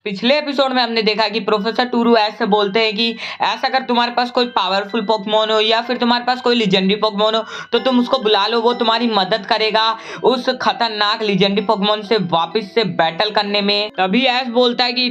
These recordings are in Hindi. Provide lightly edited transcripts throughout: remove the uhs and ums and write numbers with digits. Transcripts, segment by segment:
पिछले एपिसोड में हमने देखा कि प्रोफेसर टूरू ऐसे बोलते हैं कि ऐसा अगर तुम्हारे पास कोई पावरफुल पोकेमॉन हो या फिर तुम्हारे पास कोई लेजेंडरी पोकेमॉन हो तो तुम उसको बुला लो, वो तुम्हारी मदद करेगा उस खतरनाक लेजेंडरी पोकेमॉन से वापस से बैटल करने में। तभी ऐस बोलता है कि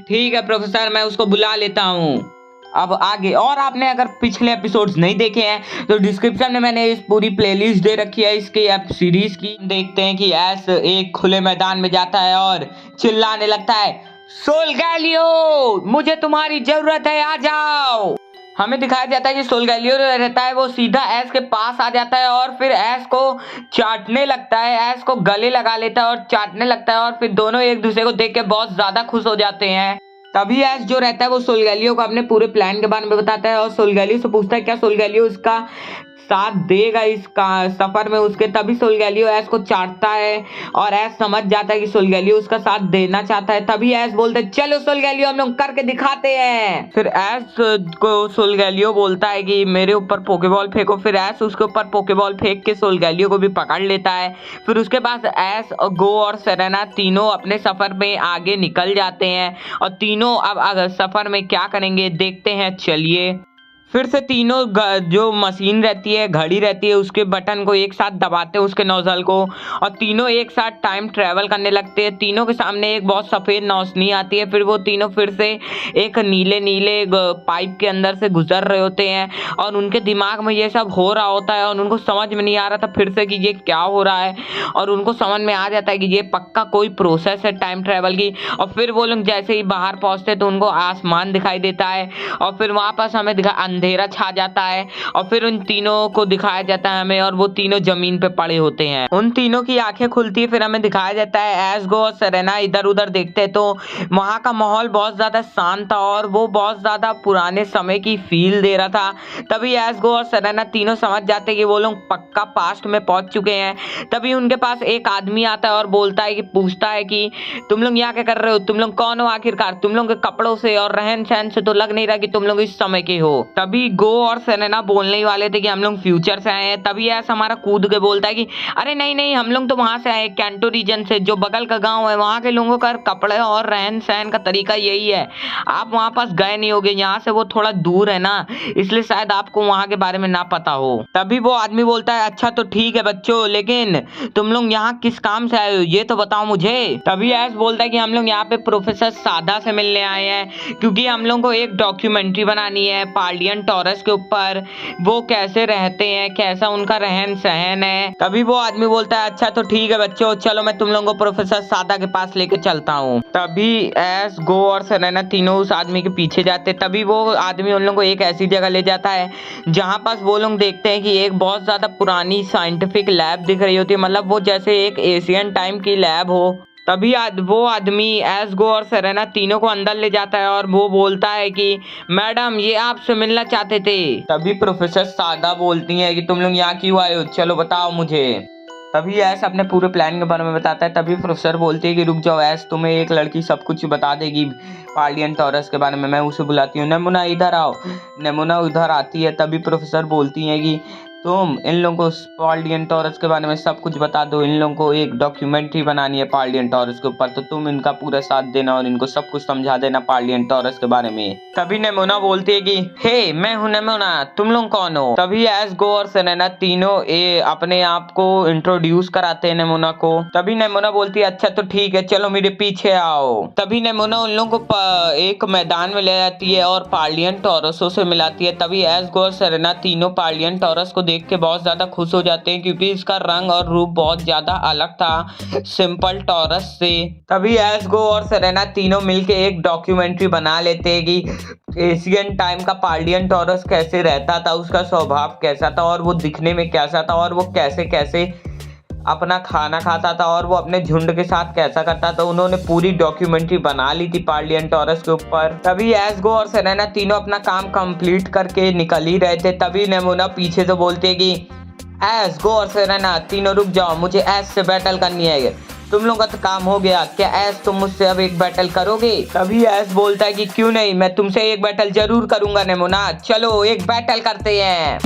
ठीक है प्रोफेसर, मैं उसको बुला लेता हूँ। अब आगे और आपने अगर पिछले एपिसोड्स नहीं देखे हैं तो डिस्क्रिप्शन में मैंने इस पूरी प्लेलिस्ट दे रखी है इसकी ऐप सीरीज की। देखते हैं कि ऐस एक खुले मैदान में जाता है और चिल्लाने लगता है, सोलगैलियो मुझे तुम्हारी जरूरत है, आ जाओ। हमें दिखाया जाता है कि सोलगैलियो जो रहता है वो सीधा ऐस के पास आ जाता है और फिर ऐस को चाटने लगता है, ऐस को गले लगा लेता है और चाटने लगता है और फिर दोनों एक दूसरे को देख के बहुत ज्यादा खुश हो जाते हैं। तभी ऐस जो रहता है वो सोलगैलियो को अपने पूरे प्लान के बारे में बताता है और सोलगैलियो से पूछता है क्या सोलगैलियो उसका साथ देगा इस सफर में उसके। तभी सोलगैलियो ऐस को चाटता है और ऐस समझ जाता है कि सोलगैलियो उसका साथ देना चाहता है। तभी ऐस बोलता है चलो सोलगैलियो हम लोग करके दिखाते हैं। फिर ऐस को सोलगैलियो बोलता है कि मेरे ऊपर पोकेबॉल फेंको। फिर ऐस उसके ऊपर पोकेबॉल फेंक के सोलगैलियो को भी पकड़ लेता है। फिर उसके बाद ऐस, गो और सेरेना तीनों अपने सफर में आगे निकल जाते हैं और तीनों अब सफर में क्या करेंगे देखते हैं, चलिए। फिर से तीनों जो मशीन रहती है, घड़ी रहती है, उसके बटन को एक साथ दबाते हैं उसके नोजल को और तीनों एक साथ टाइम ट्रेवल करने लगते हैं। तीनों के सामने एक बहुत सफ़ेद रोशनी आती है। फिर वो तीनों फिर से एक नीले नीले पाइप के अंदर से गुजर रहे होते हैं और उनके दिमाग में ये सब हो रहा होता है और उनको समझ में नहीं आ रहा था फिर से कि ये क्या हो रहा है और उनको समझ में आ जाता है कि ये पक्का कोई प्रोसेस है टाइम ट्रेवल की। और फिर वो लोग जैसे ही बाहर पहुँचते तो उनको आसमान दिखाई देता है और फिर वहाँ पास हमें अंधेरा छा जाता है और फिर उन तीनों को दिखाया जाता है हमें और वो तीनों जमीन पे पड़े होते हैं। उन तीनों की आंखें खुलती है। फिर हमें दिखाया जाता है ऐस, गो और सेरेना इधर उधर देखते हैं तो वहाँ का माहौल बहुत ज्यादा शांत था और वो बहुत ज्यादा पुराने समय की फील दे रहा था। तभी ऐस, गो और सेरेना तीनों समझ जाते हैं कि वो लोग पक्का पास्ट में पहुंच चुके हैं। तभी उनके पास एक आदमी आता है और बोलता है कि पूछता है कि तुम लोग यहाँ क्या कर रहे हो, तुम लोग कौन हो आखिरकार, तुम लोग के कपड़ों से और रहन सहन से तो लग नहीं रहा कि तुम लोग इस समय के हो। तभी गो और सेरेना बोलने ही वाले थे कि हम लोग फ्यूचर से आए हैं। तभी ऐसा हमारा कूद के बोलता है कि अरे नहीं नहीं, हम लोग तो वहां से आए, कैंटो रीजन से, जो बगल का गांव है, वहां के लोगों का कपड़े और रहन सहन का तरीका यही है। आप वहां पास गए नहीं होगे, यहाँ से वो थोड़ा दूर है ना, इसलिए शायद आपको वहां के बारे में ना पता हो। तभी वो आदमी बोलता है अच्छा तो ठीक है बच्चों, लेकिन तुम लोग यहाँ किस काम से आए हो ये तो बताओ मुझे। तभी ऐस बोलता है कि हम लोग यहाँ पे प्रोफेसर सादा से मिलने आए हैं क्योंकि हम लोग को एक डॉक्यूमेंट्री बनानी है पार्डियन टॉरस के ऊपर, वो कैसे रहते हैं, कैसा उनका रहन सहन है। तभी वो आदमी बोलता है अच्छा तो ठीक है बच्चों, चलो मैं तुम लोगों को प्रोफेसर सादा के पास लेके चलता हूँ। तभी ऐस, गो और सेरेना तीनों उस आदमी के पीछे जाते। तभी वो आदमी उन लोगों को एक ऐसी जगह ले जाता है जहाँ पास वो लोग देखते हैं कि एक बहुत ज्यादा पुरानी साइंटिफिक लैब दिख रही होती है, मतलब वो जैसे एक एशियन टाइम की लैब हो। तभी वो आदमी ऐस, गो और सेरेना तीनों को अंदर ले जाता है और वो बोलता है कि मैडम ये आपसे मिलना चाहते थे। तभी प्रोफेसर सादा बोलती हैं कि तुम लोग यहाँ क्यों आए हो, चलो बताओ मुझे। तभी ऐस अपने पूरे प्लान के बारे में बताता है। तभी प्रोफेसर बोलती है कि रुक जाओ ऐस, तुम्हें एक लड़की सब कुछ बता देगी पार्डियन टॉरस के बारे में, मैं उसे बुलाती हूँ, नेमोना इधर आओ। नेमोना उधर आती है। तभी प्रोफेसर बोलती है कि तुम इन लोगों को पार्डियन टॉरस के बारे में सब कुछ बता दो, इन लोगों को एक डॉक्यूमेंट्री बनानी है पार्डियन टॉरस के ऊपर, तो तुम इनका पूरा साथ देना और इनको सब कुछ समझा देना पार्डियन टॉरस के बारे में। तभी नेमोना बोलती है कि हे मैं हूँ नेमोना, तुम लोग कौन हो। तभी ऐस, गो और सेरेना तीनों अपने आप को इंट्रोड्यूस कराते हैं नेमोना को। तभी नेमोना बोलती है अच्छा तो ठीक है, चलो मेरे पीछे आओ। तभी नेमोना उन लोगों को एक मैदान में ले जाती है और पार्डियन टॉरसों से मिलाती है। तभी ऐस, गो और सेरेना तीनों पार्डियन टॉरस को देख के बहुत ज्यादा खुश हो जाते हैं क्योंकि इसका रंग और रूप बहुत ज्यादा अलग था सिंपल टॉरस से। तभी ऐस, गो और सेरेना तीनों मिलके एक डॉक्यूमेंट्री बना लेते हैं कि एशियन टाइम का पार्डियन टॉरस कैसे रहता था, उसका स्वभाव कैसा था और वो दिखने में कैसा था और वो कैसे कैसे अपना खाना खाता था और वो अपने झुंड के साथ कैसा करता था। उन्होंने पूरी डॉक्यूमेंट्री बना ली थी पार्डियन टॉरस के ऊपर। तभी ऐस, गो और सेरेना तीनों अपना काम कंप्लीट करके निकल ही रहे थे। तभी नेमोना पीछे से बोलते कि ऐस, गो और सेरेना तीनों रुक जाओ, मुझे ऐस से बैटल करनी है। तुम लोगों का तो काम हो गया। क्या ऐस तुम मुझसे अब एक बैटल करोगे? तभी ऐस बोलता है कि क्यों नहीं, मैं तुमसे एक बैटल जरूर करूंगा नेमोना, चलो एक बैटल करते हैं।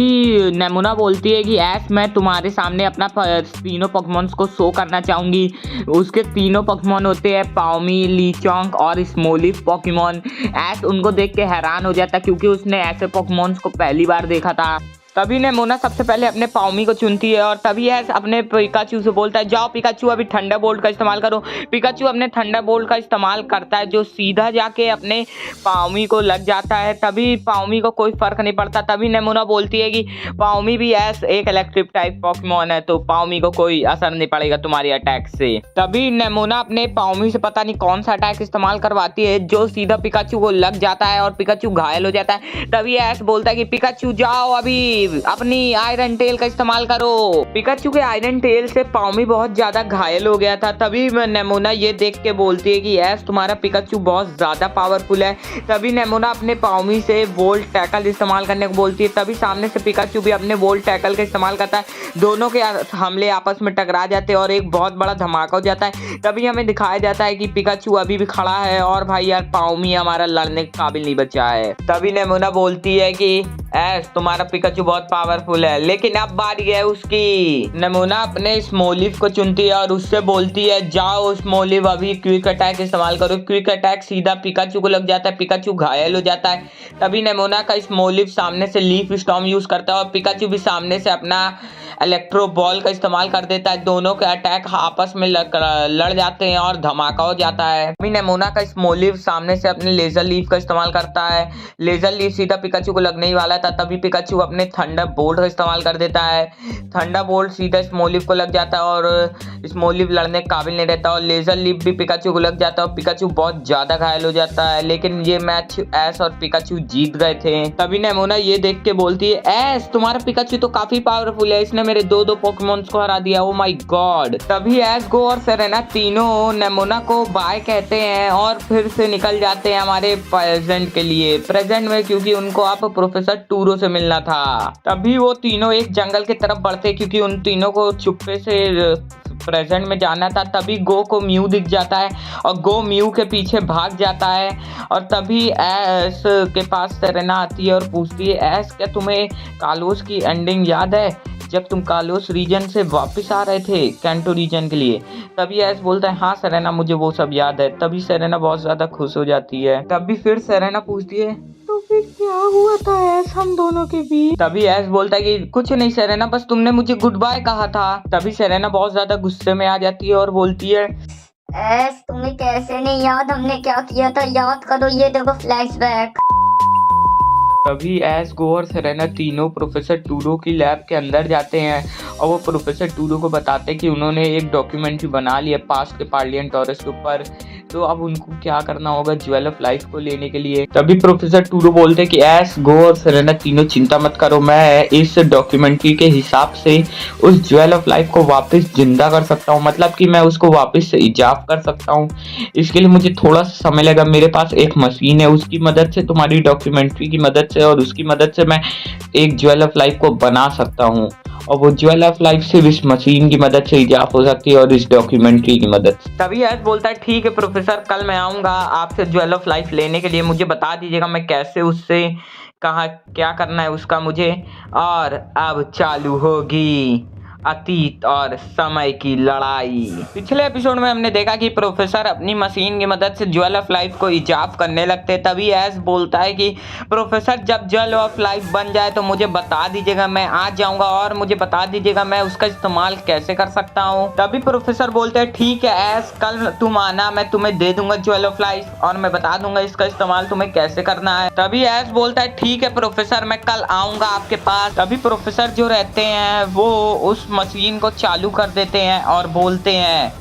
नेमोना बोलती है कि ऐस मैं तुम्हारे सामने अपना तीनों पोकेमॉन्स को शो करना चाहूंगी। उसके तीनों पोकेमॉन होते हैं पाउमी, लीचोंग और स्मोलिव पोकेमॉन। ऐस उनको देख के हैरान हो जाता क्योंकि उसने ऐसे पोकेमॉन्स को पहली बार देखा था। तभी नेमोना सबसे पहले अपने पाउमी को चुनती है और तभी ऐस अपने पिकाचू से बोलता है जाओ पिकाचू अभी थंडर बोल्ट का इस्तेमाल करो। पिकाचू अपने थंडर बोल्ट का इस्तेमाल करता है जो सीधा जाके अपने पाउमी को लग जाता है। तभी पाउमी को कोई फर्क नहीं पड़ता। तभी नेमोना बोलती है कि पाउमी भी ऐस एक इलेक्ट्रिक टाइप पोकेमॉन है तो पाउमी को कोई असर नहीं पड़ेगा तुम्हारी अटैक से। तभी नेमोना अपने पाउमी से पता नहीं कौन सा अटैक इस्तेमाल करवाती है जो सीधा पिकाचू को लग जाता है और पिकाचू घायल हो जाता है। तभी ऐस बोलता है कि पिकाचू जाओ अभी अपनी आयरन टेल का इस्तेमाल करो। पिकाचू के आयरन टेल से पाउमी बहुत ज्यादा घायल हो गया था। तभी नेमोना ये देख के बोलती है कि ऐस तुम्हारा पिकाचू बहुत ज्यादा पावरफुल है। तभी नेमोना अपने पाउमी से वोल्ट टैकल इस्तेमाल करने को बोलती है। तभी सामने से पिकाचू भी अपने वोल्ट टैकल का इस्तेमाल करता है। दोनों के हमले आपस में टकरा जाते हैं और एक बहुत बड़ा धमाका हो जाता है। तभी हमें दिखाया जाता है कि पिकाचू अभी भी खड़ा है और भाई यार पाउमी हमारा लड़ने के काबिल नहीं बचा है। तभी नेमोना बोलती है कि ऐस तुम्हारा पिकाचू बहुत पावरफुल है लेकिन अब बारी है उसकी। नेमोना अपने स्मोलिव को चुनती है और उससे बोलती है जाओ स्मोलिव अभी क्विक अटैक इस्तेमाल करो। क्विक अटैक सीधा पिकाचू को लग जाता है, पिकाचू घायल हो जाता है। तभी नेमोना का स्मोलिव सामने से लीफ स्टॉर्म यूज करता है और पिकाचू भी सामने से अपना इलेक्ट्रो बॉल का इस्तेमाल कर देता है। दोनों के अटैक आपस में लड़ जाते हैं और धमाका हो जाता है। अभी नेमोना का स्मोलिव सामने से अपने लेजर लीफ का इस्तेमाल करता है। लेजर लीफ सीधा पिकाचू को लगने ही वाला था। तभी पिकाचू अपने थंडर बोल्ट का इस्तेमाल कर देता है। थंडर बोल्ट सीधा स्मोलिव को लग जाता है और स्मोलिव लड़ने के काबिल नहीं रहता और लेजर लीफ भी पिकाचू को लग जाता है और पिकाचू बहुत ज्यादा घायल हो जाता है। लेकिन ये मैच ऐस और पिकाचू जीत गए थे। तभी नेमोना ये देख के बोलती है ऐस तुम्हारा पिकाचू तो काफी पावरफुल है, इसने मेरे दो पोकेमॉन्स को हरा दिया। Oh my God. तभी ऐस, गो और सेरेना तीनों नेमोना को बाय कहते हैं और फिर से निकल जाते हैं हमारे प्रेजेंट के लिए। प्रेजेंट में क्योंकि उनको आप प्रोफेसर टूरो से मिलना था। तभी वो तीनों एक जंगल की तरफ बढ़ते क्योंकि उन तीनों को चुप्पे से प्रेजेंट में जाना था। तभी गो को म्यू दिख जाता है और गो म्यू के पीछे भाग जाता है और तभी ऐस के पास सेरेना आती है और पूछती है ऐस क्या तुम्हें कालोस की एंडिंग याद है जब तुम कालोस रीजन से वापस आ रहे थे कैंटो रीजन के लिए? तभी ऐस बोलता है हाँ सेरेना मुझे वो सब याद है। तभी सेरेना बहुत ज्यादा खुश हो जाती है। तभी फिर सेरेना पूछती है तो फिर क्या हुआ था ऐस हम दोनों के बीच? तभी ऐस बोलता है कि कुछ नहीं सेरेना, बस तुमने मुझे गुड बाय कहा था। तभी सेरेना बहुत ज्यादा गुस्से में आ जाती है और बोलती है ऐस तुम्हें कैसे नहीं याद हमने क्या किया था, याद करो, ये देखो फ्लैशबैक। तभी ऐस, गो और सेरेना तीनों प्रोफेसर टूरो की लैब के अंदर जाते हैं और वो प्रोफेसर टूरो को बताते हैं कि उन्होंने एक डॉक्यूमेंट्री बना ली है पास्ट के पार्लियनटोरस के ऊपर, तो अब उनको क्या करना होगा ज्वेल ऑफ लाइफ को लेने के लिए। तभी प्रोफेसर टूरो बोलते हैं कि ऐस, गो और सेरेना तीनों चिंता मत करो, मैं इस डॉक्यूमेंट्री के हिसाब से उस ज्वेल ऑफ लाइफ को वापस जिंदा कर सकता हूँ, मतलब कि मैं उसको वापस से इजाफ कर सकता हूँ। इसके लिए मुझे थोड़ा सा समय लगा। मेरे पास एक मशीन है, उसकी मदद से, तुम्हारी डॉक्यूमेंट्री की मदद से और उसकी मदद से मैं एक ज्वेल ऑफ लाइफ को बना सकता हूँ और वो ज्वेल ऑफ लाइफ सिर्फ इस मशीन की मदद से इजाफ हो सकती है और इस डॉक्यूमेंट्री की मदद से। तभी ऐस बोलता है ठीक है प्रोफेसर, कल मैं आऊंगा आपसे ज्वेल ऑफ लाइफ लेने के लिए, मुझे बता दीजिएगा मैं कैसे उससे कहाँ क्या करना है उसका मुझे। और अब चालू होगी अतीत और समय की लड़ाई। पिछले एपिसोड में हमने देखा कि प्रोफेसर अपनी मशीन की मदद से ज्वेल ऑफ लाइफ को इजाफ करने लगते। तभी ऐस बोलता है कि प्रोफेसर जब ज्वेल ऑफ लाइफ बन जाए तो मुझे बता दीजिएगा, मैं आ जाऊंगा और मुझे बता दीजिएगा मैं उसका इस्तेमाल कैसे कर सकता हूँ। तभी प्रोफेसर बोलते हैं ठीक है ऐस, कल तुम आना, मैं तुम्हें दे दूंगा ज्वेल ऑफ लाइफ और मैं बता दूंगा इसका इस्तेमाल तुम्हें कैसे करना है। तभी ऐस बोलता है ठीक है प्रोफेसर, मैं कल आऊंगा आपके पास। तभी प्रोफेसर जो रहते हैं वो उस मशीन को चालू कर देते हैं और बोलते हैं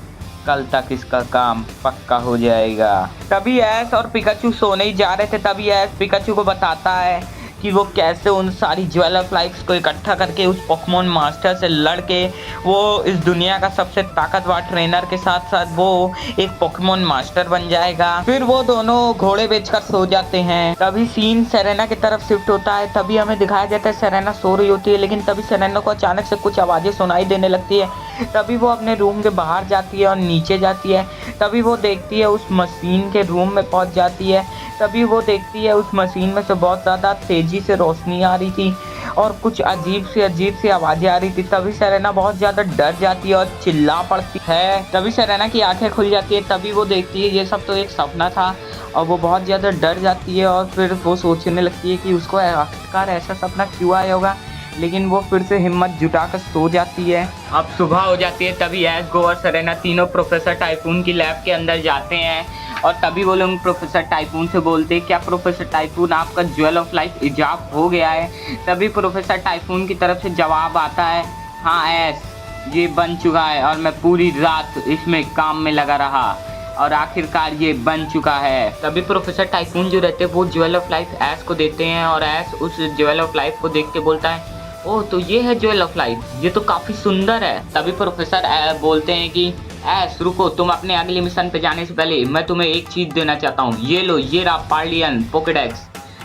कल तक इसका काम पक्का हो जाएगा। तभी ऐस और पिकाचू सोने ही जा रहे थे। तभी ऐस पिकाचू को बताता है कि वो कैसे उन सारी ज्वेल ऑफ लाइफ्स को इकट्ठा करके उस पोकेमॉन मास्टर से लड़के वो इस दुनिया का सबसे ताकतवर ट्रेनर के साथ साथ वो एक पोकेमॉन मास्टर बन जाएगा। फिर वो दोनों घोड़े बेचकर सो जाते हैं। तभी सीन सेरेना की तरफ शिफ्ट होता है। तभी हमें दिखाया जाता है सेरेना सो रही होती है, लेकिन तभी सेरेना को अचानक से कुछ आवाजें सुनाई देने लगती है। तभी वो अपने रूम के बाहर जाती है और नीचे जाती है। तभी वो देखती है उस मशीन के रूम में पहुंच जाती है। तभी वो देखती है उस मशीन में से बहुत ज़्यादा तेज़ी से रोशनी आ रही थी और कुछ अजीब सी आवाज़ें आ रही थी। तभी सेरेना बहुत ज़्यादा डर जाती है और चिल्ला पड़ती है। तभी सेरेना की आंखें खुल जाती है। तभी वो देखती है ये सब तो एक सपना था और वो बहुत ज़्यादा डर जाती है और फिर वो सोचने लगती है कि उसको आखिरकार ऐसा सपना क्यों आया होगा। लेकिन वो फिर से हिम्मत जुटाकर सो जाती है। अब सुबह हो जाती है। तभी ऐश, गो और सेरेना तीनों प्रोफेसर टाइफून की लैब के अंदर जाते हैं और तभी वो लोग प्रोफेसर टाइफून से बोलते हैं, क्या प्रोफेसर टाइफून आपका ज्वेल ऑफ लाइफ इजाफ हो गया है? तभी प्रोफेसर टाइफून की तरफ से जवाब आता है, हाँ ऐश, ये बन चुका है और मैं पूरी रात इसमें काम में लगा रहा और आखिरकार ये बन चुका है। तभी प्रोफेसर टाइफून जो रहते हैं वो ज्वेल ऑफ लाइफ ऐश को देते हैं और ऐश उस ज्वेल ऑफ लाइफ को देख के बोलता है, ओह तो ये है ज्वेल ऑफ लाइफ, ये तो काफ़ी सुंदर है। तभी प्रोफेसर बोलते हैं कि ऐश रुको, तुम अपने अगले मिशन पे जाने से पहले मैं तुम्हें एक चीज़ देना चाहता हूँ। ये लो, ये रहा पार्लियन पोकेडेक्स,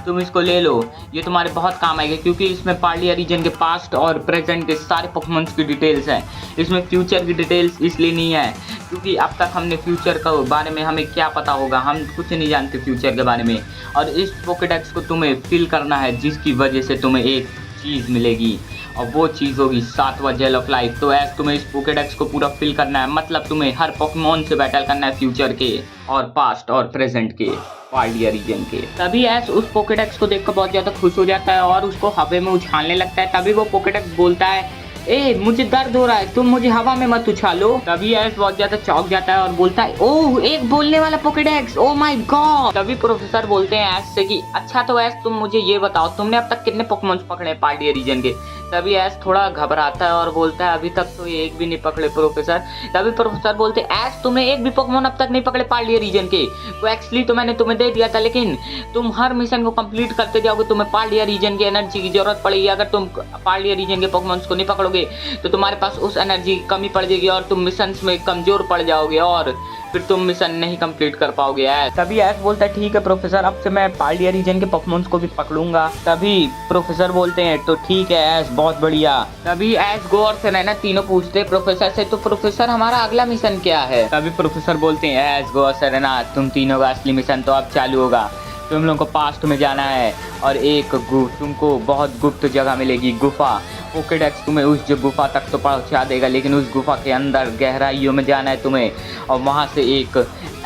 तुम इसको ले लो, ये तुम्हारे बहुत काम आएगा क्योंकि इसमें पार्लिया रीजन के पास्ट और प्रेजेंट के सारे पोकेमॉन्स की डिटेल्स हैं। इसमें फ्यूचर की डिटेल्स इसलिए नहीं है क्योंकि अब तक हमने फ्यूचर के बारे में हमें क्या पता होगा, हम कुछ नहीं जानते फ्यूचर के बारे में। और इस पोकेडेक्स को तुम्हें फिल करना है जिसकी वजह से तुम्हें एक चीज़ मिलेगी और वो चीज़ होगी 7वां जेल ऑफ लाइफ। तो ऐसे तुम्हें इस पोकेडेक्स को पूरा फिल करना है, मतलब तुम्हें हर पोकेमॉन से बैटल करना है फ्यूचर के और पास्ट और प्रेजेंट के पार्लिया रीजन के। तभी ऐश उस पोकेडेक्स को देखकर बहुत ज़्यादा खुश हो जाता है और उसको हवा में उछालने लगता है। तभी वो पोकेडेक्स बोलता है, ए मुझे दर्द हो रहा है, तुम मुझे हवा में मत उछालो। तभी ऐश बहुत ज्यादा चौंक जाता है और बोलता है, ओह एक बोलने वाला पोकेडेक्स, ओह माय गॉड। तभी प्रोफेसर बोलते हैं ऐश से कि अच्छा तो ऐश तुम मुझे ये बताओ, तुमने अब तक कितने पोकेमॉन्स पकड़े पार्लिया रीजन के? तभी ऐश थोड़ा घबराता है और बोलता है, अभी तक तो ये एक भी नहीं पकड़े प्रोफेसर। तभी प्रोफेसर बोलते हैं, ऐश तुमने एक भी पोकेमॉन अब तक नहीं पकड़े पार्लिया रीजन के? वो एक्चुअली तो मैंने तुम्हें दे दिया था, लेकिन तुम हर मिशन को कंप्लीट करते जाओगे, तुम्हें पार्लिया रीजन की एनर्जी की जरूरत पड़ेगी। अगर तुम पार्लिया रीजन के पोकेमॉन्स को नहीं पकड़ोगे तो तुम्हारे पास उस एनर्जी की कमी पड़ जाएगी और तुम मिशन में कमजोर पड़ जाओगे और फिर तुम मिशन नहीं कंप्लीट कर पाओगे। ऐश तभी ऐश बोलता है, ठीक है प्रोफेसर, अब से मैं पार्लिया रीजन के पोकेमॉन्स को भी पकड़ूंगा। तभी प्रोफेसर बोलते हैं, तो ठीक है ऐश, बहुत बढ़िया। तभी ऐश, गो और सेरेना तीनों पूछते हैं प्रोफेसर से, तो प्रोफेसर हमारा अगला मिशन क्या है? तभी प्रोफेसर बोलते हैं, ऐश, गो और सेरेना तुम तीनों का असली मिशन तो अब चालू होगा। तुम लोगों को पास्ट में जाना है और एक तुमको बहुत गुप्त जगह मिलेगी, गुफा। पोकेडेक्स तुम्हें उस जो गुफा तक तो पहुंचा देगा, लेकिन उस गुफा के अंदर गहराइयों में जाना है तुम्हें और वहां से एक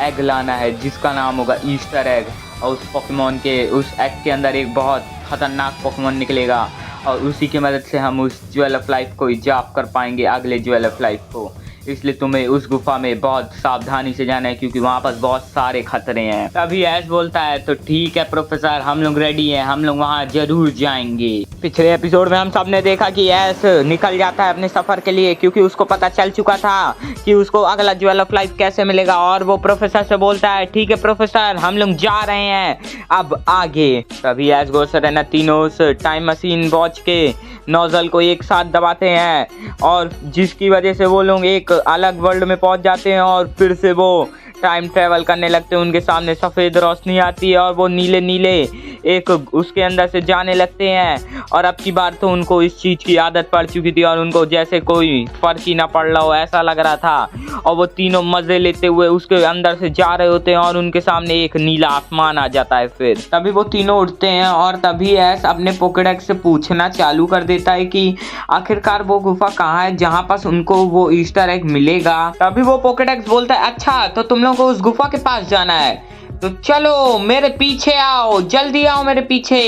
एग लाना है जिसका नाम होगा ईस्टर एग। और उस पोकेमॉन के उस एग के अंदर एक बहुत खतरनाक पोकेमॉन निकलेगा और उसी की मदद से हम उस ज्वेल ऑफ लाइफ को इजाफ कर पाएंगे, अगले ज्वेल ऑफ लाइफ को। इसलिए तुम्हें उस गुफा में बहुत सावधानी से जाना है क्योंकि वहाँ पर बहुत सारे खतरे हैं। तभी ऐश बोलता है, तो ठीक है प्रोफेसर, हम लोग रेडी हैं, हम लोग वहाँ जरूर जाएंगे। पिछले एपिसोड में हम सब ने देखा कि ऐश निकल जाता है अपने सफर के लिए क्योंकि उसको पता चल चुका था कि उसको अगला ज्वेल ऑफ लाइफ कैसे मिलेगा और वो प्रोफेसर से बोलता है, ठीक है प्रोफेसर, हम लोग जा रहे हैं अब आगे। तभी ऐश, गो, सेरेना तीनों उस टाइम मशीन वॉच के नोजल को एक साथ दबाते हैं और जिसकी वजह से वो लोग एक अलग वर्ल्ड में पहुंच जाते हैं और फिर से वो टाइम ट्रेवल करने लगते हैं। उनके सामने सफ़ेद रोशनी आती है और वो नीले नीले एक उसके अंदर से जाने लगते हैं और अब की बार तो उनको इस चीज़ की आदत पड़ चुकी थी और उनको जैसे कोई फ़र्क ही ना पड़ रहा हो ऐसा लग रहा था। और वो तीनों मज़े लेते हुए उसके अंदर से जा रहे होते हैं और उनके सामने एक नीला आसमान आ जाता है। फिर तभी वो तीनों उठते हैं और तभी ऐश अपने पोकेडेक्स से पूछना चालू कर देता है कि आखिरकार वो गुफा कहाँ है जहाँ पास उनको वो ईस्टर एग मिलेगा। तभी वो पोकेडेक्स बोलता है, अच्छा तो तुम लोगों को उस गुफा के पास जाना है, तो चलो मेरे पीछे आओ, जल्दी आओ मेरे पीछे।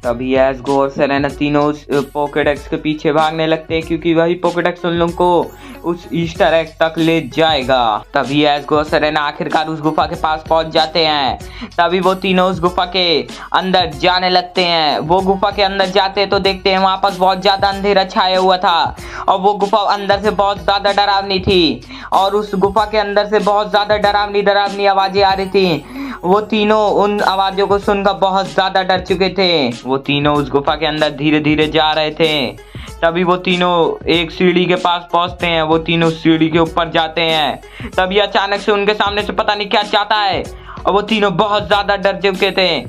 तभी ऐश, गो और सेरेना तीनों उस पोकेडेक्स के पीछे भागने लगते हैं क्योंकि वही पोकेडेक्स उन लोगों को उस ईस्टर एग तक ले जाएगा। तभी ऐश, गो और सेरेना आखिरकार उस गुफा के पास पहुंच जाते हैं। तभी वो तीनों उस गुफा के अंदर जाने लगते हैं। वो गुफा के अंदर जाते हैं तो देखते हैं वहां पर बहुत ज्यादा अंधेरा छाया हुआ था और वो गुफा अंदर से बहुत ज्यादा डरावनी थी और उस गुफा के अंदर से बहुत ज्यादा डरावनी आवाजें आ रही थी। वो तीनों उन आवाजों को सुनकर बहुत ज्यादा डर चुके थे। वो तीनों उस गुफा के अंदर धीरे धीरे जा रहे थे। तभी वो तीनों एक सीढ़ी के पास पहुंचते हैं। वो तीनों सीढ़ी के ऊपर जाते हैं। तभी अचानक से उनके सामने से पता नहीं क्या चाहता है और वो तीनों बहुत ज्यादा डर चुके थे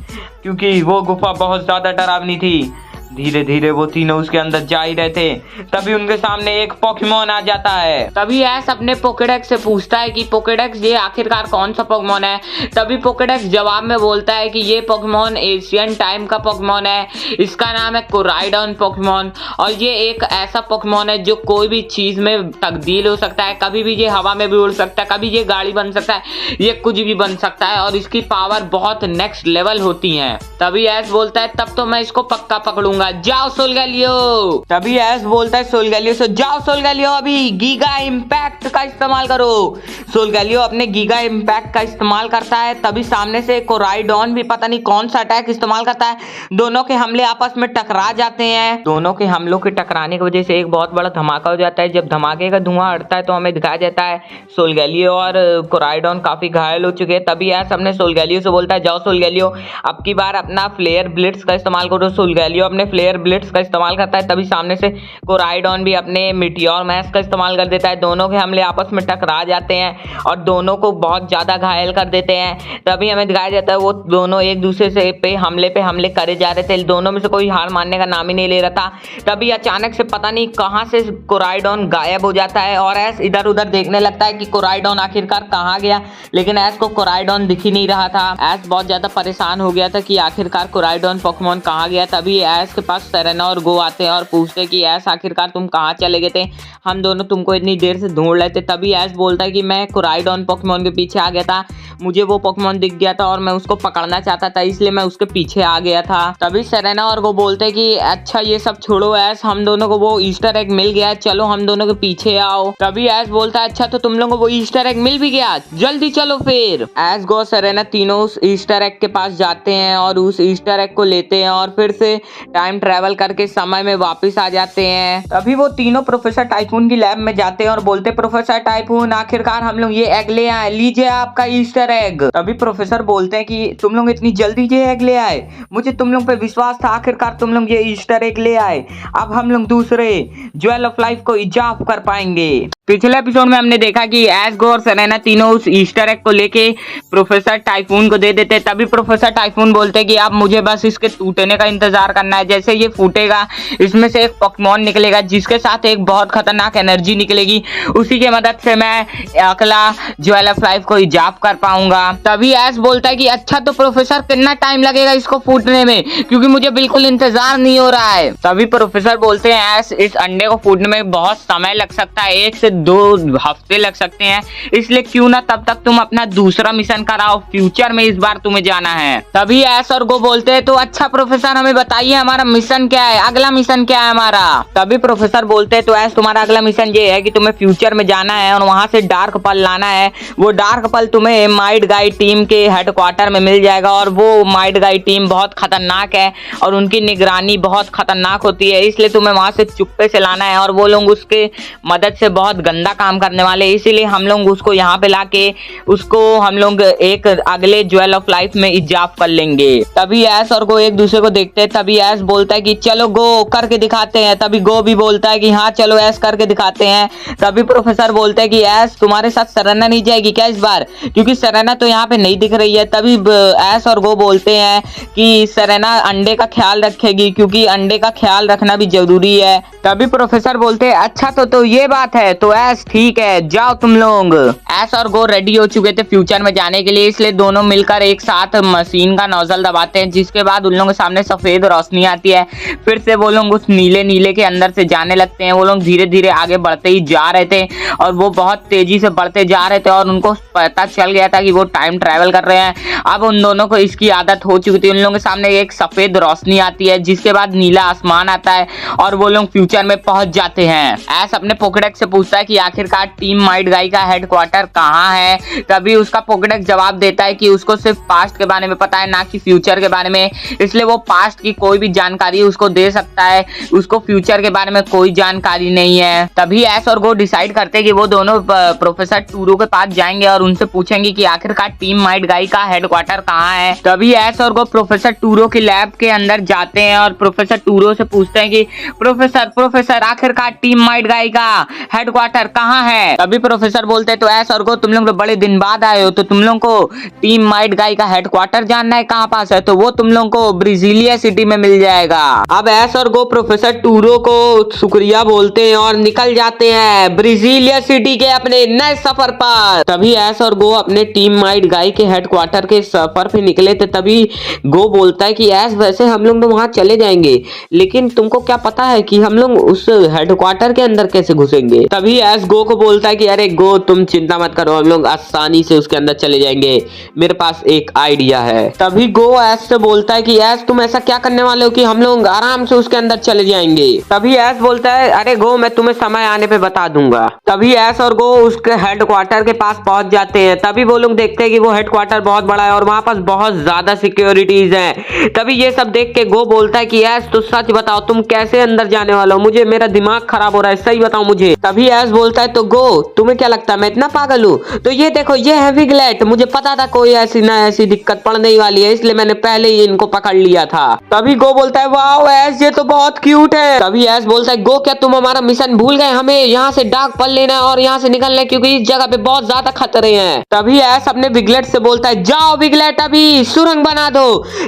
क्योंकि वो गुफा बहुत ज्यादा डरावनी थी। धीरे धीरे वो तीनों उसके अंदर जा ही रहे थे, तभी उनके सामने एक पोकेमॉन आ जाता है। तभी ऐस अपने पोकेडेक्स से पूछता है कि पोकेडेक्स ये आखिरकार कौन सा पोकेमॉन है। तभी पोकेडेक्स जवाब में बोलता है कि ये पोकेमॉन एशियन टाइम का पोकेमॉन है, इसका नाम है कोराइडॉन पोकेमॉन, और ये एक ऐसा पोकेमॉन है जो कोई भी चीज में तब्दील हो सकता है। कभी भी ये हवा में भी उड़ सकता है, कभी ये गाड़ी बन सकता है, ये कुछ भी बन सकता है, और इसकी पावर बहुत नेक्स्ट लेवल होती है। तभी ऐस बोलता है तब तो मैं इसको पक्का पकड़ूंगा, जाओ सोलगैलियो। तभी ऐस बोलता है सोलगैलियो से, जाओ सोलगैलियो अभी गीगा इम्पैक्ट का इस्तेमाल करो। सोलगैलियो अपने गीगा इम्पैक्ट का इस्तेमाल करता है। तभी सामने से कोराइडॉन भी पता नहीं कौन सा अटैक इस्तेमाल करता है। दोनों के हमले आपस में टकरा जाते हैं। दोनों के हमलों के टकराने की वजह से एक बहुत बड़ा धमाका हो जाता है। जब धमाके का धुआं उड़ता है तो हमें दिखाया जाता है सोलगैलियो और कोराइडॉन काफी घायल हो चुके हैं। तभी ऐस अपने सोलगैलियो से बोलता है, जाओ सोलगैलियो अब की बार अपना फ्लेयर ब्लिट्स का इस्तेमाल करो। सोलगैलियो अपने फ्लेयर ब्लिट्स का इस्तेमाल करता है। तभी सामने से कोराइडॉन भी अपने मिटियोर मैस का इस्तेमाल कर देता है। दोनों के हमले आपस में टकरा जाते हैं और दोनों को बहुत ज्यादा घायल कर देते हैं। तभी हमें दिखाया जाता है वो दोनों एक दूसरे से पे हमले करे जा रहे थे। दोनों में से कोई हार मानने का नाम ही नहीं ले रहा था। तभी अचानक से पता नहीं कहां से कोराइडॉन गायब हो जाता है और ऐस इधर उधर देखने लगता है कि कोराइडॉन आखिरकार कहां गया, लेकिन ऐस को कोराइडॉन दिख ही नहीं रहा था। ऐस बहुत ज्यादा परेशान हो गया था कि आखिरकार कोराइडॉन पोकेमॉन कहां गया। तभी ऐस के पास सेरेना और गो आते हैं और पूछते हैं कि ऐस आखिरकार तुम कहां चले गए थे, हम दोनों तुमको इतनी देर से ढूंढ रहे थे। तभी ऐस बोलता है कि मैं कोराइडॉन पोकेमॉन के पीछे आ गया था, मुझे वो पोकेमॉन दिख गया था और मैं उसको पकड़ना चाहता था, इसलिए मैं उसके पीछे आ गया था। तभी सेरेना और वो बोलते हैं कि अच्छा ये सब छोड़ो ऐस, हम दोनों को वो ईस्टर एग मिल गया है, चलो हम दोनों के पीछे आओ। तभी ऐस बोलता है अच्छा तो तुम लोगों को वो ईस्टर एग मिल भी गया, जल्दी चलो फिर। ऐस गो सेरेना तीनों उस ईस्टर एग के पास जाते हैं और उस ईस्टर एग को लेते हैं और फिर से टाइम ट्रेवल करके समय में वापस आ जाते हैं। तभी वो तीनों प्रोफेसर टाइफून की लैब में जाते हैं और बोलते प्रोफेसर टाइफून आखिरकार हम लोग ये एग ले आए, लीजिए आपका ईस्टर एग। तभी प्रोफेसर बोलते हैं कि तुम लोग इतनी जल्दी ये एग ले आए, मुझे तुम लोग पे विश्वास था, आखिरकार तुम लोग ये ईस्टर एग ले आए, अब हम लोग दूसरे ज्वेल ऑफ लाइफ को इजाफ कर पाएंगे। पिछले एपिसोड में हमने देखा कि ऐस गो और सेरेना तीनों उस ईस्टर एग को लेके प्रोफेसर टाइफून को दे देते हैं। तभी प्रोफेसर टाइफून बोलते हैं कि अब मुझे बस इसके टूटने का इंतजार करना है, जैसे ये फूटेगा इसमें से एक पोकेमॉन निकलेगा जिसके साथ एक बहुत खतरनाक एनर्जी निकलेगी, उसी की मदद से मैं अगला ज्वेल ऑफ लाइफ को इजाफ कर पाऊंगा। तभी ऐस बोलता है कि अच्छा तो प्रोफेसर कितना टाइम लगेगा इसको फूटने में, क्योंकि मुझे बिल्कुल इंतजार नहीं हो रहा है। तभी प्रोफेसर बोलते हैं ऐस इस अंडे को फूटने में बहुत समय लग सकता है, 1 से 2 हफ्ते लग सकते हैं, इसलिए क्यों ना तब तक तुम अपना दूसरा मिशन कराओ, फ्यूचर में इस बार तुम्हें जाना है। तभी ऐस और गो बोलते हैं तो अच्छा प्रोफेसर हमें बताइए हमारा मिशन क्या है, अगला मिशन क्या है हमारा। तभी प्रोफेसर बोलते हैं तो ऐस तुम्हारा अगला मिशन ये है कि तुम्हें फ्यूचर में जाना है और वहां से डार्क पल लाना है। वो डार्क पल तुम्हें माइट गाई टीम के हेडक्वार्टर में मिल जाएगा और वो माइट गाई टीम बहुत खतरनाक है और उनकी निगरानी बहुत खतरनाक होती है, इसलिए तुम्हें वहां से चुप्पे से लाना है और वो लोग उसके मदद से बहुत गंदा काम करने वाले, इसीलिए हम लोग उसको यहाँ पे लाके उसको हम लोग एक अगले ज्वेल ऑफ लाइफ में इजाफ कर लेंगे। तभी ऐस और गो एक दूसरे को देखते हैं। तभी ऐस बोलता है कि चलो गो करके दिखाते हैं। तभी गो भी बोलता है कि हाँ चलो ऐस करके दिखाते हैं। तभी प्रोफेसर बोलते हैं कि ऐस तुम्हारे साथ सेरेना नहीं जाएगी क्या इस बार, क्योंकि सेरेना तो यहाँ पे नहीं दिख रही है। तभी ऐस और गो बोलते हैं कि सेरेना अंडे का ख्याल रखेगी, क्योंकि अंडे का ख्याल रखना भी जरूरी है। तभी प्रोफेसर बोलते हैं अच्छा तो ये बात है, तो ऐस ठीक है जाओ तुम लोग। ऐस और गो रेडी हो चुके थे फ्यूचर में जाने के लिए, इसलिए दोनों मिलकर एक साथ मशीन का नोजल दबाते हैं, जिसके बाद उन लोगों के सामने सफेद रोशनी आती है। फिर से वो लोग उस नीले के अंदर से जाने लगते हैं। वो लोग धीरे धीरे आगे बढ़ते ही जा रहे थे और वो बहुत तेजी से बढ़ते जा रहे थे और उनको पता चल गया था कि वो टाइम ट्रेवल कर रहे हैं। अब उन दोनों को इसकी आदत हो चुकी थी। उन लोगों के सामने एक सफेद रोशनी आती है, जिसके बाद नीला आसमान आता है और वो लोग फ्यूचर में पहुंच जाते हैं। ऐस अपने पोकेडेक्स से पूछता है कि आखिरकार टीम माइट गाई का हेडक्वार्टर कहाँ है। तभी उसका पोकेडेक्स जवाब देता है कि उसको सिर्फ पास्ट के बारे में पता है, ना कि फ्यूचर के बारे में, इसलिए वो पास्ट की कोई भी जानकारी उसको दे सकता है, उसको फ्यूचर के बारे में कोई जानकारी नहीं है। तभी ऐस और गो डिसाइड करते हैं कि वो दोनों प्रोफेसर टूरो के पास जाएंगे और उनसे पूछेंगे कि आखिरकार टीम माइट गाई का हेडक्वार्टर कहाँ है। तभी एस और गो प्रोफेसर टूरो की लैब के अंदर जाते हैं और प्रोफेसर टूरो से पूछते हैं कि प्रोफेसर आखिरकार टीम माइट गाई का हेडक्वार्टर कहाँ है। तभी प्रोफेसर बोलते हैं तो एस और गो तुम लोग तो बड़े दिन बाद आए हो, तो तुम लोग को टीम माइट गाई का हेडक्वार्टर जानना है कहाँ पास है, तो वो तुम लोग को ब्राजीलिया सिटी में मिल जाएगा। अब एस और गो प्रोफेसर टूरो को शुक्रिया बोलते हैं और निकल जाते हैं ब्राजीलिया सिटी के अपने नए सफर पर। तभी एस और गो अपने टीम माइट गाई के हेडक्वार्टर के सफर पे निकले थे। तभी गो बोलता है कि एस वैसे हम लोग तो वहां चले जाएंगे, लेकिन तुमको क्या पता है कि हम लोग उस हेडक्वार्टर के अंदर कैसे घुसेंगे। तभी एस गो को बोलता है कि अरे गो तुम चिंता मत करो, हम लोग आसानी से उसके अंदर चले जाएंगे, मेरे पास एक आइडिया है। तभी गो एस से बोलता है कि एस तुम ऐसा क्या करने वाले हो कि हम लोग आराम से उसके अंदर चले जाएंगे। तभी एस बोलता है अरे गो मैं तुम्हें समय आने पे बता दूंगा। तभी एस और गो उसके हेडक्वार्टर के पास पहुंच जाते हैं। तभी वो लोग देखते हैं कि वो हेडक्वार्टर बहुत बड़ा है और वहां पास बहुत ज्यादा सिक्योरिटीज हैं। तभी ये सब देख के गो बोलता है कि एस तो सच बताओ तुम कैसे अंदर जाने वाले हो, मुझे मेरा दिमाग खराब हो रहा है, सही बताओ मुझे। तभी एस बोलता है तो गो तुम्हें क्या लगता है मैं इतना पागल हूँ, तो ये देखो ये है विगलेट, मुझे पता था कोई ऐसी ना ऐसी दिक्कत पड़ने ही वाली है, इसलिए मैंने पहले ही इनको पकड़ लिया था। तभी गो बोलता है वाह एस ये तो बहुत क्यूट है। तभी एस बोलता है गो क्या तुम हमारा मिशन भूल गए, हमें यहाँ से डाक पल लेना है और यहाँ से निकलना है क्योंकि इस जगह पे बहुत ज्यादा खतरे हैं। तभी एस अपने विगलेट से बोलता है जाओ विगलेट अभी सुरंग बना दो।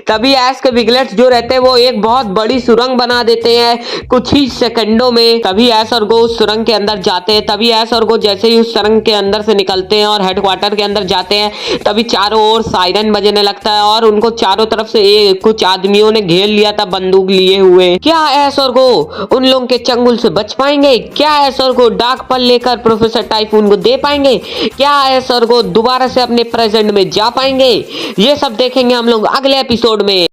तभी एस के विगलेट्स जो रहते हैं वो एक बहुत बड़ी सुरंग बना देते हैं कुछ ही सेकंडों में। तभी एस और गो उस सुरंग के अंदर जाते हैं। तभी एस और गो जैसे ही उस सुरंग के अंदर से निकलते हैं और हेडक्वार्टर के अंदर जाते हैं, तभी चारों ओर सायरन बजने लगता है और उनको चारों तरफ से कुछ आदमियों ने घेर लिया था बंदूक लिए हुए। क्या एस और गो उन लोगों के चंगुल से बच पाएंगे? क्या एस और गो डाक पल लेकर प्रोफेसर टाइफून को दे पाएंगे? क्या एस और गो दोबारा से अपने प्रेजेंट में जा पाएंगे? ये सब देखेंगे हम लोग अगले एपिसोड में।